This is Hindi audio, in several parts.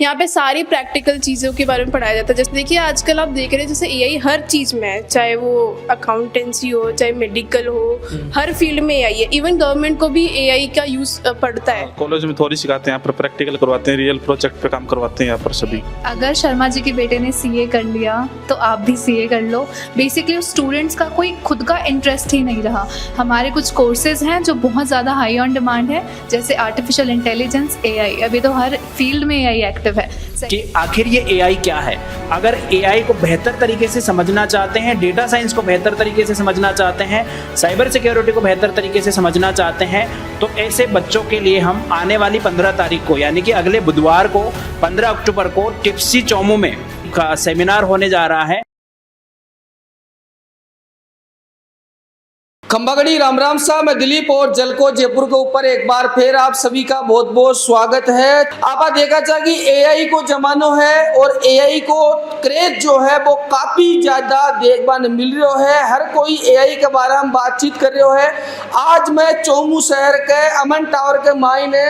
यहाँ पे सारी प्रैक्टिकल चीज़ों के बारे में पढ़ाया जाता है। जैसे देखिए आजकल आप देख रहे हैं जैसे एआई हर चीज़ में है, चाहे वो अकाउंटेंसी हो चाहे मेडिकल हो, हर फील्ड में एआई है। इवन गवर्नमेंट को भी एआई का यूज़ पड़ता है। कॉलेज में थोड़ी सिखाते हैं, यहाँ पर प्रैक्टिकल करवाते हैं, रियल प्रोजेक्ट पे काम करवाते हैं यहाँ पर सभी। अगर शर्मा जी के बेटे ने सीए कर लिया तो आप भी सीए कर लो। बेसिकली स्टूडेंट्स का कोई खुद का इंटरेस्ट ही नहीं रहा। हमारे कुछ कोर्सेज हैं जो बहुत ज़्यादा हाई ऑन डिमांड है, जैसे आर्टिफिशियल इंटेलिजेंस, एआई। अभी तो हर फील्ड में एआई एक्टिव है कि आखिर ये एआई क्या है। अगर एआई को बेहतर तरीके से समझना चाहते हैं, डेटा साइंस को बेहतर तरीके से समझना चाहते हैं, साइबर सिक्योरिटी को बेहतर तरीके से समझना चाहते हैं, तो ऐसे बच्चों के लिए हम आने वाली 15 तारीख को यानी कि अगले बुधवार को 15 अक्टूबर को टिप्सी चौमू में का सेमिनार होने जा रहा है। खंबागड़ी राम राम साहब, मैं दिलीप और जलको जयपुर के ऊपर एक बार फिर आप सभी का बहुत बहुत स्वागत है। आपा देखा जा कि एआई को जमानो है और एआई को क्रेज जो है वो काफी ज्यादा देखभाल मिल रहा है। हर कोई एआई के बारे में बातचीत कर रहा है। आज मैं चौमू शहर के अमन टावर के मायने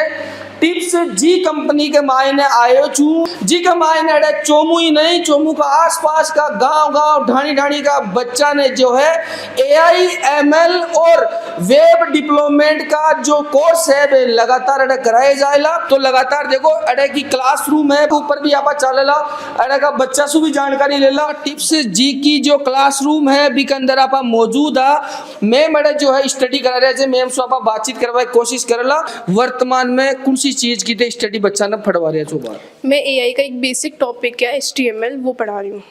टिप्स जी कंपनी के मायने आयो छू। जी के मायने अड़े चोमू ही नहीं, चोमू का आसपास का गांव ढाणी ढाणी का बच्चा ने जो है एआई एमएल और वेब डिप्लोमेंट का जो कोर्स है वे लगातार अड़े कराए जाएला। तो लगातार देखो अड़े की क्लासरूम है, ऊपर भी आपा चलेला, अड़े का बच्चा सु भी जानकारी लेला। टिप्स जी की जो क्लासरूम है बी के अंदर आपा मौजूद है। मैम अड़े जो है स्टडी करा रहे थे, मैम से आपा बातचीत करवाए कोशिश करेला। वर्तमान में कौन सी चीज की स्टडी बच्चा ने पढ़वा रहे हो? मैं एआई का एक बेसिक टॉपिक है HTML वो पढ़ा रही हूँ।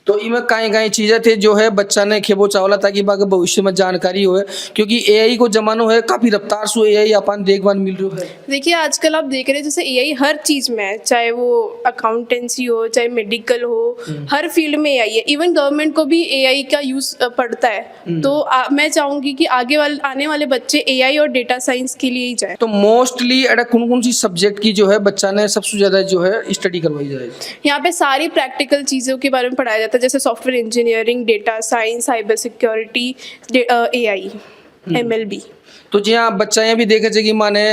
तो इनमें कई चीजें थे जो है बच्चा ने खेबो चावला ताकि बाकी भविष्य में जानकारी हो, क्योंकि एआई को जमानो है, काफी रफ्तार से एआई अपन देखभाल मिल रहा है। देखिए आजकल आप देख रहे हैं जैसे एआई हर चीज़ में है, चाहे वो अकाउंटेंसी हो चाहे मेडिकल हो, हर फील्ड में एआई है। इवन गवर्नमेंट को भी एआई का यूज़ पड़ता है। तो मैं चाहूँगी कि आने वाले बच्चे एआई और डेटा साइंस के लिए ही जाए। तो मोस्टली अरे कौन सी सब्जेक्ट की जो है बच्चा ने सबसे ज्यादा जो है स्टडी करवाई जाए? यहाँ पे सारी प्रैक्टिकल चीज़ों के बारे में पढ़ाया जाता है, जैसे software engineering, data science, cyber security, AI, MLB। तो जी हाँ, बच्चा ये भी देखे जाए कि माने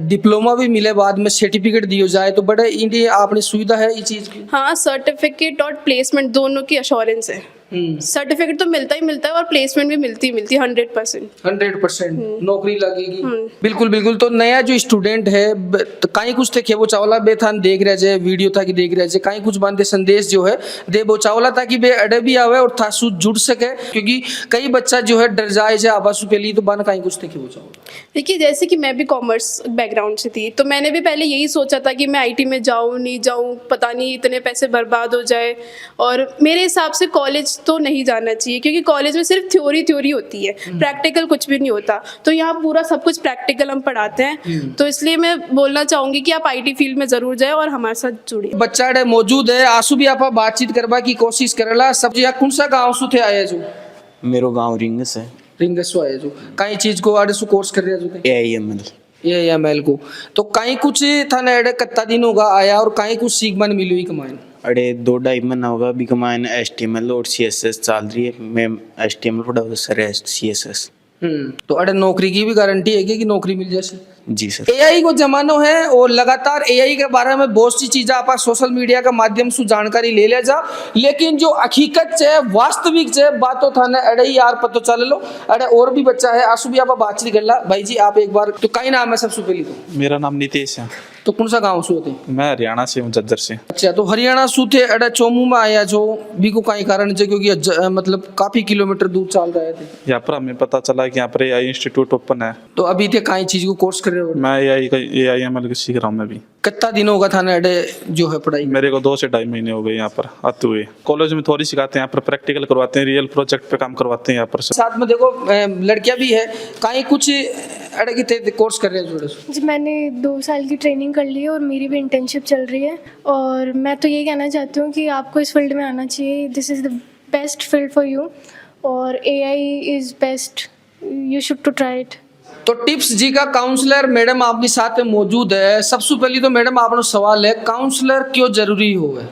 डिप्लोमा भी मिले, बाद में सर्टिफिकेट दियो जाए, तो बड़े इंडिया आपने सुविधा है इस चीज की। हाँ, सर्टिफिकेट और प्लेसमेंट दोनों की अश्योरेंस है। सर्टिफिकेट तो मिलता ही मिलता है और प्लेसमेंट भी मिलती 100% नौकरी लगेगी। बिल्कुल बिल्कुल। तो नया जो स्टूडेंट है तो कहीं कुछ थे खेबो चावला बेथान देख रहे जे वीडियो था कि देख रहे जे कहीं कुछ बांधे संदेश जो है देबो चावला ताकि बे अडे भी आवे और थासु जुड़ सके, क्योंकि कई बच्चा जो है डर जाए जे आवासु के लिए, तो बन कहीं कुछ थे खेबो चावला। देखिए जैसे कि मैं भी कॉमर्स बैकग्राउंड से थी, तो मैंने भी पहले यही सोचा था कि मैं IT में जाऊँ नहीं जाऊँ, पता नहीं इतने पैसे बर्बाद हो जाए। और मेरे हिसाब से कॉलेज तो नहीं जाना चाहिए, क्योंकि कॉलेज में सिर्फ थ्योरी होती है, प्रैक्टिकल कुछ भी नहीं होता। तो यहाँ पूरा सब कुछ प्रैक्टिकल हम पढ़ाते हैं। तो इसलिए मैं बोलना चाहूंगी कि आप IT फील्ड में जरूर जाए और हमारे साथ जुड़िए। बच्चा मौजूद है, आंसू भी आप बातचीत करवा की कोशिश करेला। सब जी कौन सा गाँव सु थे आया जो? मेरो गांव रिंगस है। रिंगस आया जो कई चीज को आड़े सु कोर्स कर रहे जो AIML को। तो कहीं कुछ था ना अड़े कत्ता दिन होगा आया और कहीं कुछ सीख मन मिली हुई कमाइन? अरे 2-2.5 महीना होगा अभी कमाइन HTML और CSS चल रही है। मैं HTML पढ़ा सर, CSS। तो अरे नौकरी की भी गारंटी है कि नौकरी मिल जाए? जी सर। एआई को जमानो है और लगातार एआई के बारे में बहुत सी चीजें आप सोशल मीडिया के माध्यम से जानकारी ले ले जा, लेकिन जो हकीकत है, वास्तविक है बातों था ना अरे यार पता चल लो। अरे और भी बच्चा है, आंसू भी आप बातचीत कर ला। भाई जी आप एक बार, तो कई नाम है सबसे पहले? तो मेरा नाम नितेश है। तो कौन सा गाँव से होते? मैं हरियाणा से हूँ, झज्जर से। अच्छा, तो हरियाणा से थे अरे चोमू में आया जो भी को कई कारण है, क्योंकि मतलब काफी किलोमीटर दूर चल रहे थे। यहाँ पर हमें पता चला कि यहाँ पर AI इंस्टीट्यूट ओपन है। तो अभी थे कई चीज को कोर्स कर रहे हो? मैं AIML सीख रहा हूँ। मैं भी कितना दिन होगा था ना अडे जो है पढ़ाई? मेरे को 2 से 2.5 महीने हो गए यहाँ पर आते हुए। कॉलेज में थोड़ी सिखाते हैं, यहाँ पर प्रैक्टिकल करवाते हैं, रियल प्रोजेक्ट पे काम करवाते हैं यहाँ पर। साथ में देखो लड़कियां भी है, कहीं कुछ अड़े की कोर्स कर रहे हैं जोड़े? जी मैंने 2 साल की ट्रेनिंग कर ली है और मेरी भी इंटर्नशिप चल रही है। और मैं तो ये कहना चाहती हूँ कि आपको इस फील्ड में आना चाहिए। This is the best field for you और AI is best, you should to try it. तो टिप्स जी का काउंसलर मैडम आपके साथ में मौजूद है। सबसे पहले तो मैडम आपनो सवाल है, काउंसलर क्यों जरूरी होवे?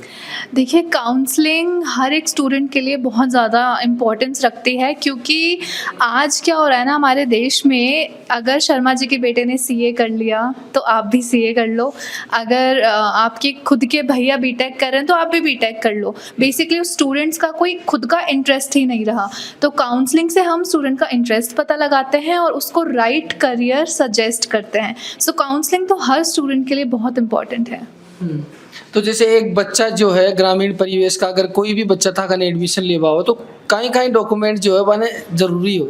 देखिए, काउंसलिंग हर एक स्टूडेंट के लिए बहुत ज़्यादा इम्पोर्टेंस रखती है, क्योंकि आज क्या हो रहा है ना हमारे देश में, अगर शर्मा जी के बेटे ने सीए कर लिया तो आप भी सीए कर लो, अगर आपके खुद के भैया बीटेक कर रहे हैं तो आप भी बीटेक कर लो। बेसिकली स्टूडेंट्स का कोई खुद का इंटरेस्ट ही नहीं रहा, तो काउंसलिंग से हम स्टूडेंट का इंटरेस्ट पता लगाते हैं और उसको राइट करियर सजेस्ट करते हैं। सो काउंसलिंग तो हर स्टूडेंट के लिए बहुत इम्पोर्टेंट है। तो जैसे एक बच्चा जो है ग्रामीण परिवेश का, अगर कोई भी बच्चा था कहीं एडमिशन लेवा हो, तो कहीं डॉक्यूमेंट जो है बने जरूरी हो?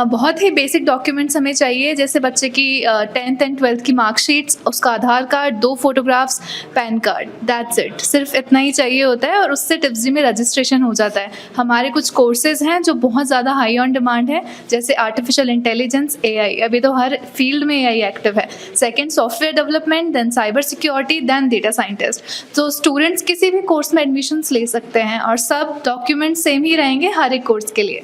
बहुत ही बेसिक डॉक्यूमेंट्स हमें चाहिए, जैसे बच्चे की 10th एंड 12th की मार्कशीट्स, उसका Aadhaar card, 2 photographs, PAN card, that's it. सिर्फ इतना ही चाहिए होता है और उससे टिप्स जी में रजिस्ट्रेशन हो जाता है। हमारे कुछ कोर्सेज हैं जो बहुत ज़्यादा हाई ऑन डिमांड है, जैसे आर्टिफिशियल इंटेलिजेंस, एआई, अभी तो हर फील्ड में एआई एक्टिव है। Second software development, then cyber security, then data scientist. तो स्टूडेंट्स किसी भी कोर्स में एडमिशन्स ले सकते हैं और सब डॉक्यूमेंट सेम ही रहेंगे हर एक कोर्स के लिए।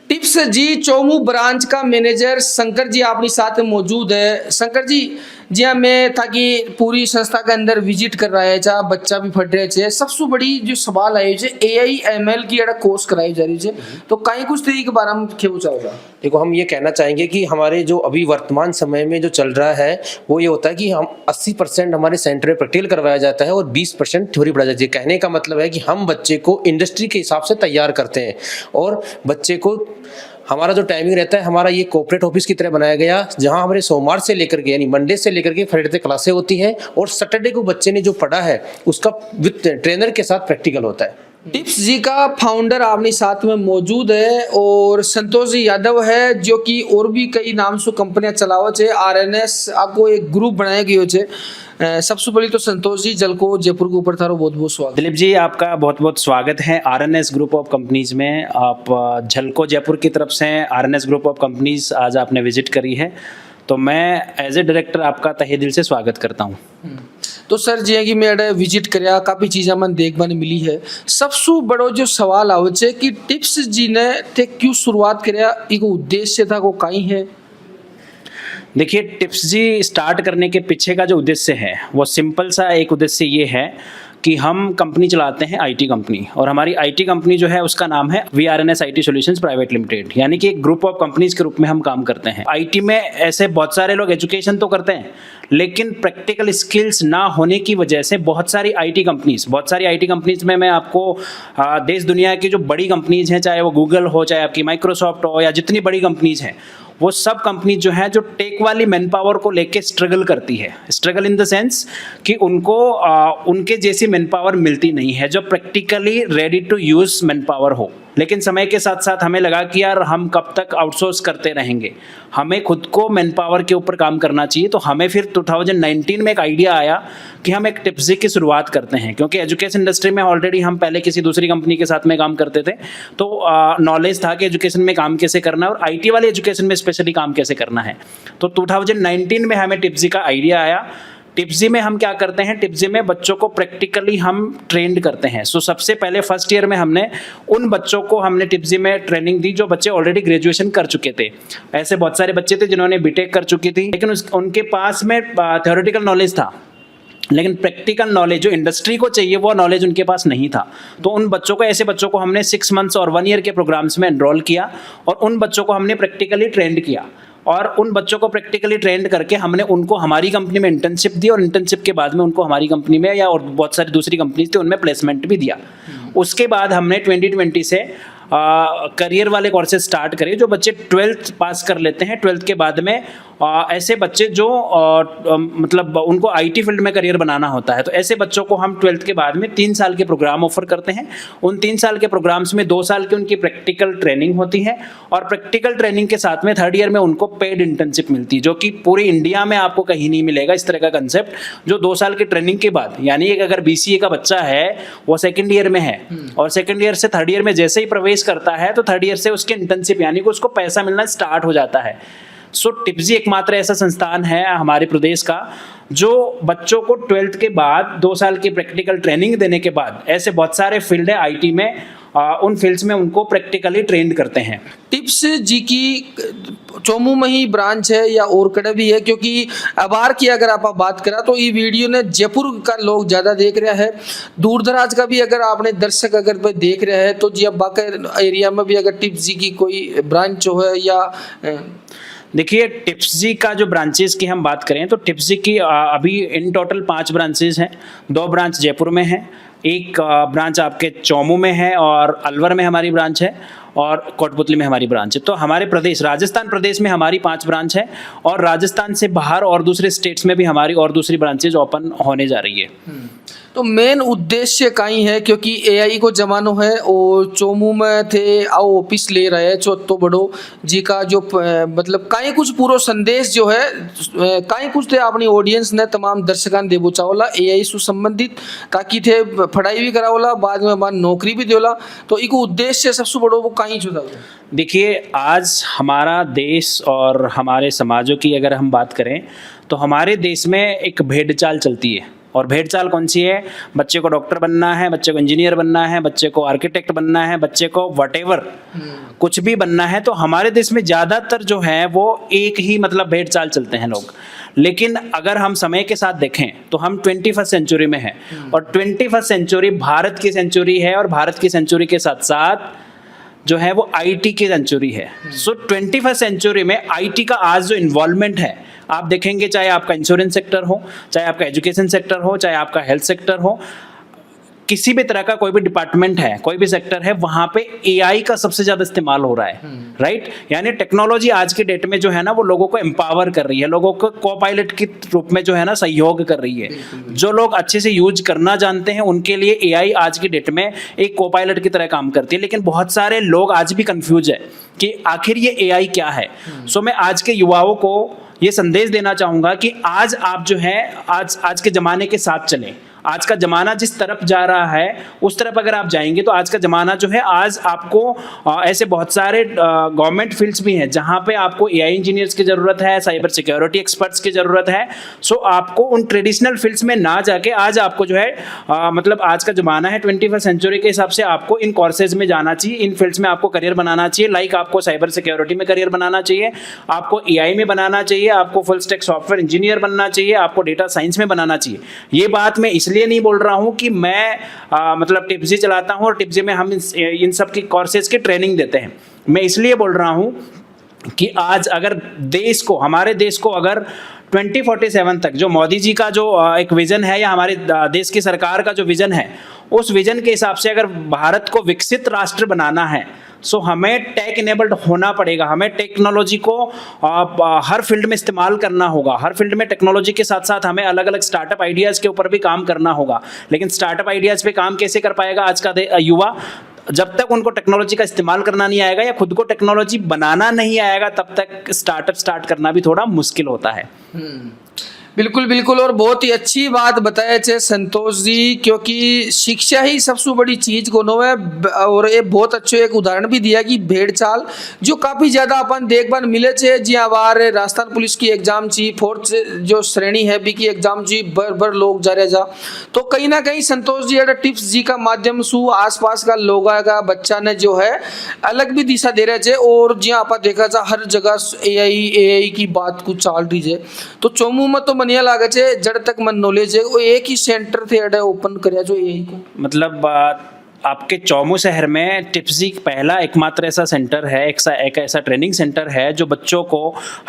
टिप्स जी चौमू ब्रांच का मैनेजर शंकर जी अपने साथ में मौजूद है। शंकर जी हाँ, मैं ताकि पूरी संस्था के अंदर विजिट कर रहा है, जहाँ बच्चा भी फट रहे थे, सबसे बड़ी जो सवाल है AI ML की एक कोर्स कराई जा रही है, तो कहीं कुछ तरीके के बारे में क्यों चाहोगा? देखो, हम ये कहना चाहेंगे कि हमारे जो अभी वर्तमान समय में जो चल रहा है वो ये होता है कि हम 80% हमारे सेंटर में प्रैक्टिकल करवाया जाता है और 20% थ्योरी पढ़ाई जाती है। कहने का मतलब है कि हम बच्चे को इंडस्ट्री के हिसाब से तैयार करते हैं और बच्चे को, हमारा जो टाइमिंग रहता है, हमारा ये कॉर्पोरेट ऑफिस की तरह बनाया गया, जहां हमारे सोमवार से लेकर के यानी मंडे से लेकर के फ्राइडे तक क्लासें होती हैं और सैटरडे को बच्चे ने जो पढ़ा है उसका विद ट्रेनर के साथ प्रैक्टिकल होता है। टिप्स जी का फाउंडर अपने साथ में मौजूद है और संतोष जी यादव है, जो कि और भी कई नाम से कंपनियां चलावो छे। RNS आपको एक ग्रुप बनाया गयो छे। सबसे पहले तो संतोष जी जलको जयपुर के ऊपर थारो बहुत बहुत स्वागत। दिलीप जी, आपका बहुत बहुत स्वागत है RNS ग्रुप ऑफ कंपनीज में। आप झलको जयपुर की तरफ से RNS ग्रुप ऑफ कंपनीज आज आपने विजिट करी है, तो मैं एज ए डायरेक्टर आपका तहे दिल से स्वागत करता हूँ। तो सर जी कि मैं विजिट कराया, काफ़ी चीज़ें मन देखने मिली है। सबसे बड़ो जो सवाल आओ छे कि टिप्स जी ने थे क्यों शुरुआत कराया, एक उद्देश्य था वो कहीं है? देखिए, टिप्स जी स्टार्ट करने के पीछे का जो उद्देश्य है वो सिंपल सा एक उद्देश्य ये है कि हम कंपनी चलाते हैं IT कंपनी, और हमारी IT कंपनी जो है उसका नाम है VRNS IT Solutions private limited, यानी कि एक ग्रुप ऑफ कंपनीज के रूप में हम काम करते हैं। IT में ऐसे बहुत सारे लोग एजुकेशन तो करते हैं, लेकिन प्रैक्टिकल स्किल्स ना होने की वजह से बहुत सारी IT कंपनीज में मैं आपको देश दुनिया की जो बड़ी कंपनीज हैं, चाहे वो गूगल हो, चाहे आपकी माइक्रोसॉफ्ट हो, या जितनी बड़ी कंपनीज हैं, वो सब कंपनी जो है जो टेक वाली मैन पावर को लेके स्ट्रगल करती है। स्ट्रगल इन द सेंस कि उनको उनके जैसी मैन पावर मिलती नहीं है जो practically ready to use manpower हो। लेकिन समय के साथ साथ हमें लगा कि यार हम कब तक आउटसोर्स करते रहेंगे, हमें खुद को मैन पावर के ऊपर काम करना चाहिए। तो हमें फिर 2019 में एक आइडिया आया कि हम एक टिप्स जी की शुरुआत करते हैं, क्योंकि एजुकेशन इंडस्ट्री में ऑलरेडी हम पहले किसी दूसरी कंपनी के साथ में काम करते थे, तो नॉलेज था कि एजुकेशन में काम कैसे करना है और IT वाले एजुकेशन में स्पेशली काम कैसे करना है। तो 2019 में हमें टिप्स जी का आइडिया आया। टिप्स जी में हम क्या करते हैं, टिप्स जी में बच्चों को प्रैक्टिकली हम ट्रेंड करते हैं। सो सबसे पहले फर्स्ट ईयर में हमने उन बच्चों को हमने टिप्स जी में ट्रेनिंग दी जो बच्चे ऑलरेडी ग्रेजुएशन कर चुके थे। ऐसे बहुत सारे बच्चे थे जिन्होंने बीटेक कर चुकी थी, लेकिन उनके पास में थ्योरेटिकल नॉलेज था, लेकिन प्रैक्टिकल नॉलेज जो इंडस्ट्री को चाहिए वो नॉलेज उनके पास नहीं था। तो उन बच्चों को, ऐसे बच्चों को हमने 6 मंथ्स और 1 ईयर के प्रोग्राम्स में एनरोल किया और उन बच्चों को हमने प्रैक्टिकली ट्रेंड किया, और उन बच्चों को प्रैक्टिकली ट्रेंड करके हमने उनको हमारी कंपनी में इंटर्नशिप दी, और इंटर्नशिप के बाद में उनको हमारी कंपनी में या और बहुत सारी दूसरी कंपनीज थी उनमें प्लेसमेंट भी दिया। उसके बाद हमने 2020 से करियर वाले कोर्सेज स्टार्ट करे, जो बच्चे 12th पास कर लेते हैं। 12th के बाद में ऐसे बच्चे जो मतलब उनको IT फील्ड में करियर बनाना होता है, तो ऐसे बच्चों को हम 12th के बाद में 3 साल के प्रोग्राम ऑफर करते हैं। उन 3 साल के प्रोग्राम्स में 2 साल की उनकी प्रैक्टिकल ट्रेनिंग होती है, और प्रैक्टिकल ट्रेनिंग के साथ में 3rd ईयर में उनको पेड इंटर्नशिप मिलती है, जो कि पूरी इंडिया में आपको कहीं नहीं मिलेगा इस तरह का कंसेप्ट, जो 2 साल की ट्रेनिंग के बाद, यानी कि अगर BCA का बच्चा है वो 2nd ईयर में है और 2nd ईयर से 3rd ईयर में जैसे ही प्रवेश करता है तो 3rd ईयर से उसके इंटर्नशिप यानी कि उसको पैसा मिलना स्टार्ट हो जाता है। सो टिप्स जी एकमात्र ऐसा संस्थान है हमारे प्रदेश का जो बच्चों को 12th के बाद 2 साल की प्रैक्टिकल ट्रेनिंग देने के बाद, ऐसे बहुत सारे फील्ड है IT में उन फील्ड्स में उनको प्रैक्टिकली ट्रेंड करते हैं। टिप्स जी की चोमू में ही ब्रांच है या और कड़े भी है? क्योंकि अबार की अगर आप बात करा तो ये वीडियो ने जयपुर का लोग ज़्यादा देख रहा है, दूर दराज का भी अगर आपने दर्शक अगर पे देख रहे हैं तो जी अब बाकी एरिया में भी अगर टिप्स जी की कोई ब्रांच जो है या देखिए, टिप्स जी का जो ब्रांचेस की हम बात करें तो टिप्स जी की अभी इन टोटल 5 ब्रांचेस हैं। 2 ब्रांच जयपुर में है, एक ब्रांच आपके चौमू में है और अलवर में हमारी ब्रांच है और कोटपुतली में हमारी ब्रांच है। तो हमारे प्रदेश राजस्थान प्रदेश में हमारी 5 ब्रांच है और राजस्थान से बाहर और दूसरे स्टेट्स में भी हमारी और दूसरी ब्रांचेज ओपन होने जा रही है। तो मेन उद्देश्य कहीं है क्योंकि एआई को जमानो है और चोमू में थे आओ ऑफिस ले रहे हैं तो बड़ो जी का जो मतलब कहीं कुछ पूरा संदेश जो है कहीं कुछ थे अपनी ऑडियंस ने तमाम दर्शकां देबो चावला एआई से संबंधित ताकि थे पढ़ाई भी करावला बाद में बाद नौकरी भी देवला, तो इको उद्देश्य सबसे बड़ो वो कहीं जुदा। देखिए, आज हमारा देश और हमारे समाजों की अगर हम बात करें तो हमारे देश में एक भेड़चाल चलती है। और भेड़चाल कौन सी है? बच्चे को डॉक्टर बनना है, बच्चे को इंजीनियर बनना है, बच्चे को आर्किटेक्ट बनना है, बच्चे को व्हाटएवर कुछ भी बनना है। तो हमारे देश में ज़्यादातर जो है वो एक ही मतलब भेड़चाल चलते हैं लोग। लेकिन अगर हम समय के साथ देखें तो हम 21st सेंचुरी में हैं और 21st सेंचुरी भारत की सेंचुरी है और भारत की सेंचुरी के साथ साथ जो है वो आईटी की सेंचुरी है। सो 21st सेंचुरी में आईटी का आज जो इन्वॉल्वमेंट है आप देखेंगे, चाहे आपका इंश्योरेंस सेक्टर हो, चाहे आपका एजुकेशन सेक्टर हो, चाहे आपका हेल्थ सेक्टर हो, किसी भी तरह का कोई भी डिपार्टमेंट है, कोई भी सेक्टर है, वहां पे एआई का सबसे ज्यादा इस्तेमाल हो रहा है। राइट, यानी टेक्नोलॉजी आज के डेट में जो है ना वो लोगों को एम्पावर कर रही है, लोगों को को पायलट के रूप में जो है ना सहयोग कर रही है। जो लोग अच्छे से यूज करना जानते हैं उनके लिए एआई आज की डेट में एक को पायलट की तरह काम करती है। लेकिन बहुत सारे लोग आज भी कंफ्यूज है कि आखिर ये एआई क्या है। सो मैं आज के युवाओं को ये संदेश देना चाहूंगा कि आज आप जो है आज के जमाने के साथ चलें। आज का जमाना जिस तरफ जा रहा है उस तरफ अगर आप जाएंगे तो आज का जमाना जो है, आज आपको ऐसे बहुत सारे गवर्नमेंट फील्ड्स भी हैं जहां पे आपको एआई इंजीनियर्स की जरूरत है, साइबर सिक्योरिटी एक्सपर्ट्स की जरूरत है। सो आपको उन ट्रेडिशनल फील्ड्स में ना जाके आज आपको जो है मतलब आज का जमाना है 21st सेंचुरी के हिसाब से आपको इन कोर्सेज में जाना चाहिए, इन फील्ड्स में आपको करियर बनाना चाहिए। लाइक आपको साइबर सिक्योरिटी में करियर बनाना चाहिए, आपको एआई में बनाना चाहिए, आपको फुल स्टैक सॉफ्टवेयर इंजीनियर बनना चाहिए, आपको डेटा साइंस में बनाना चाहिए। ये बात मैं इसलिए नहीं बोल रहा हूं कि मैं मतलब टिप्स जी चलाता हूं और टिप्स जी में हम इन सब की कोर्सेज की ट्रेनिंग देते हैं। मैं इसलिए बोल रहा हूं कि आज अगर देश को, हमारे देश को अगर 2047 तक जो मोदी जी का जो एक विजन है या हमारे देश की सरकार का जो विजन है, उस विजन के हिसाब से अगर भारत को विकसित राष्ट्र बनाना है सो हमें टेक इनेबल्ड होना पड़ेगा। हमें टेक्नोलॉजी को हर फील्ड में इस्तेमाल करना होगा। हर फील्ड में टेक्नोलॉजी के साथ साथ हमें अलग अलग स्टार्टअप आइडियाज़ के ऊपर भी काम करना होगा। लेकिन स्टार्टअप आइडियाज़ पे काम कैसे कर पाएगा आज का युवा? जब तक उनको टेक्नोलॉजी का इस्तेमाल करना नहीं आएगा या खुद को टेक्नोलॉजी बनाना नहीं आएगा तब तक स्टार्टअप स्टार्ट करना भी थोड़ा मुश्किल होता है। बिल्कुल बिल्कुल, और बहुत ही अच्छी बात बताए थे संतोष जी, क्योंकि शिक्षा ही सबसे बड़ी चीज को नो है। और ये बहुत अच्छे एक उदाहरण भी दिया कि भेड़चाल जो काफी ज्यादा अपन देखभाल मिले थे। जी बार राजस्थान पुलिस की एग्जाम ची, 4th जो श्रेणी है बी की एग्जाम जी बर लोग जा रहे जा, तो कहीं ना कहीं संतोष जी अगर टिप्स जी का माध्यम से आसपास का लोग का बच्चा ने जो है अलग भी दिशा दे रहे थे। और जी आप देखा जा हर जगह एआई की बात कुछ चल रही है। तो चोमू में तो बढ़िया लागे छे, जड़ तक मन नॉलेज है वो एक ही सेंटर थे अडे ओपन करया जो एआई को, मतलब आपके चौमू शहर में टिप्सी पहला एकमात्र ऐसा सेंटर है, एक ऐसा ट्रेनिंग सेंटर है जो बच्चों को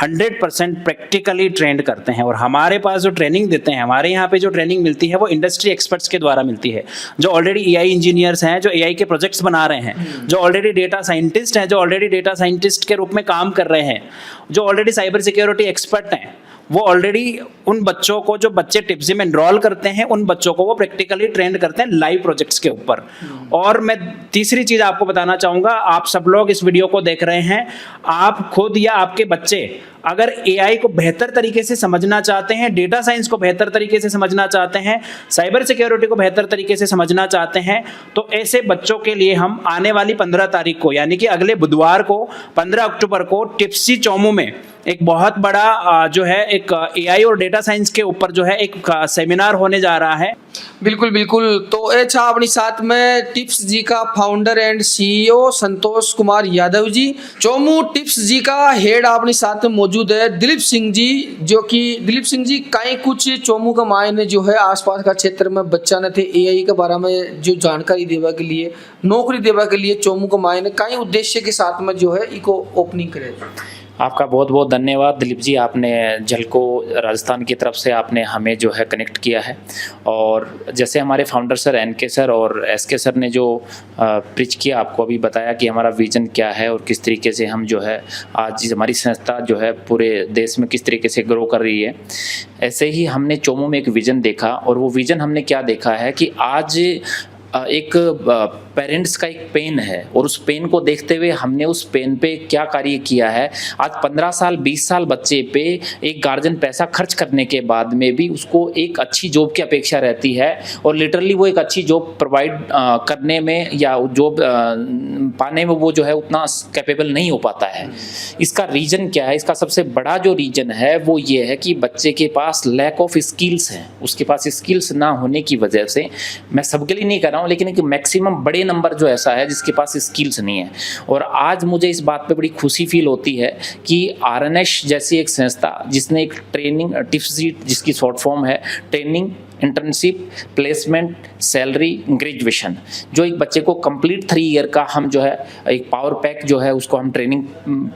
100% प्रैक्टिकली ट्रेंड करते हैं। और हमारे पास जो ट्रेनिंग देते हैं, हमारे यहाँ पे जो ट्रेनिंग मिलती है वो इंडस्ट्री एक्सपर्ट्स के द्वारा मिलती है, जो ऑलरेडी एआई इंजीनियर्स हैं, जो एआई के प्रोजेक्ट्स बना रहे हैं, जो ऑलरेडी डेटा साइंटिस्ट हैं, जो ऑलरेडी डेटा साइंटिस्ट के रूप में काम कर रहे हैं, जो ऑलरेडी साइबर सिक्योरिटी एक्सपर्ट हैं, वो ऑलरेडी उन बच्चों को, जो बच्चे टिप्सी में एनरोल करते हैं, उन बच्चों को वो प्रैक्टिकली ट्रेंड करते हैं लाइव प्रोजेक्ट्स के ऊपर। और मैं तीसरी चीज आपको बताना चाहूंगा, आप सब लोग इस वीडियो को देख रहे हैं, आप खुद या आपके बच्चे अगर एआई को बेहतर तरीके से समझना चाहते हैं, डेटा साइंस को बेहतर तरीके से समझना चाहते हैं, साइबर सिक्योरिटी को बेहतर तरीके से समझना चाहते हैं, तो ऐसे बच्चों के लिए हम आने वाली 15 तारीख को, यानी कि अगले बुधवार को 15 अक्टूबर को टिप्सी चौमू में एक बहुत बड़ा जो है एक एआई और डेटा साइंस के ऊपर जो है एक सेमिनार होने जा रहा है। बिल्कुल बिल्कुल। तो ये छा अपनी साथ में टिप्स जी का founder and CEO Santosh Kumar Yadav ji, Chomu Tips जी का हेड अपनी साथ में मौजूद है दिलीप सिंह जी, जो कि दिलीप सिंह जी कई कुछ चोमू का मायने जो है आसपास का क्षेत्र में बच्चा ने थे एआई के बारे में जो जानकारी देवा के लिए, नौकरी देवा के लिए चोमू का मायने कई उद्देश्य के साथ में जो है इको ओपनिंग करे। आपका बहुत बहुत धन्यवाद दिलीप जी, आपने झलको राजस्थान की तरफ से आपने हमें जो है कनेक्ट किया है। और जैसे हमारे फाउंडर सर एनके सर और एसके सर ने जो प्रीच किया, आपको अभी बताया कि हमारा विजन क्या है और किस तरीके से हम जो है आज हमारी संस्था जो है पूरे देश में किस तरीके से ग्रो कर रही है, ऐसे ही हमने चोमू में एक विज़न देखा। और वो विज़न हमने क्या देखा है कि आज एक पेरेंट्स का एक पेन है और उस पेन को देखते हुए हमने उस पेन पे क्या कार्य किया है। आज 15 साल 20 साल बच्चे पे एक गार्जियन पैसा खर्च करने के बाद में भी उसको एक अच्छी जॉब की अपेक्षा रहती है और लिटरली वो एक अच्छी जॉब प्रोवाइड करने में या जॉब पाने में वो जो है उतना कैपेबल नहीं हो पाता है। इसका रीज़न क्या है? इसका सबसे बड़ा जो रीज़न है वो ये है कि बच्चे के पास लैक ऑफ स्किल्स है। उसके पास स्किल्स ना होने की वजह से, मैं सबके लिए नहीं कर रहा हूँ, लेकिन एक मैक्सिमम बड़े नंबर जो ऐसा है जिसके पास स्किल्स नहीं है। और आज मुझे इस बात पे बड़ी खुशी फील होती है कि आरएनएस जैसी एक संस्था जिसने एक ट्रेनिंग टिप्स जिसकी शॉर्ट फॉर्म है training, internship, placement, salary, graduation, जो एक बच्चे को कंप्लीट 3 ईयर का हम जो है एक पावर पैक जो है उसको हम ट्रेनिंग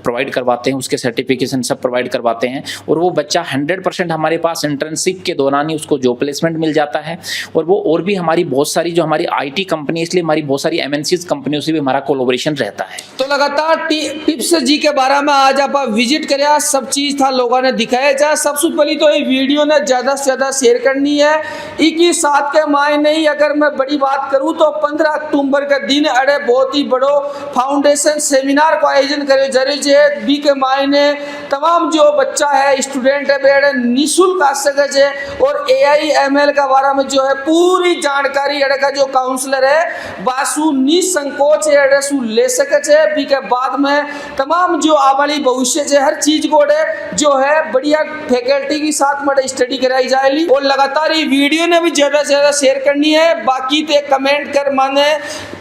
प्रोवाइड करवाते हैं, उसके सर्टिफिकेशन सब प्रोवाइड करवाते हैं। और वो बच्चा 100% हमारे पास इंटर्नशिप के दौरान ही उसको जॉब प्लेसमेंट मिल जाता है। और वो और भी हमारी बहुत सारी जो हमारी आईटी कंपनी, इसलिए हमारी बहुत सारी एमएनसीज कंपनियों से भी हमारा कोलैबोरेशन रहता है। तो लगातार टिप्स जी के बारे में आज आप विजिट कराया, सब चीज था लोगों ने दिखाया जा। सबसे पहले तो ये वीडियो ने ज्यादा से ज्यादा शेयर करनी है। 21/7 के मायने ही अगर मैं बड़ी बात करूं तो 15 अक्टूबर के दिन अड़े बहुत ही बड़ो फाउंडेशन सेमिनार को आयोजन करे जरिए बी के मायने तमाम जो बच्चा है स्टूडेंट है बेड़े निःशुल्क आ सके छे और एआई एमएल का बारे में जो है पूरी जानकारी अड़े का जो काउंसलर है बासु निसंकोच अड़े सु ले सके छे। बी के बाद में तमाम जो आवाली भविष्य है हर चीज को जो है बढ़िया फैकल्टी के साथ में स्टडी कराई जाएगी। और लगातार ये वीडियो ने भी ज्यादा से ज्यादा शेयर करनी है। बाकी ते कमेंट कर माने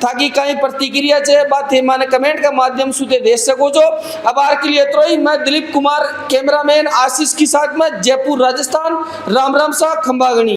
ताकि कहीं प्रतिक्रिया है बात है माने कमेंट के माध्यम से दे सको जो। अब आर के लिए तो ही मैं दिलीप कुमार कैमरामैन आशीष के साथ में जयपुर राजस्थान। राम राम सा खंबागणी।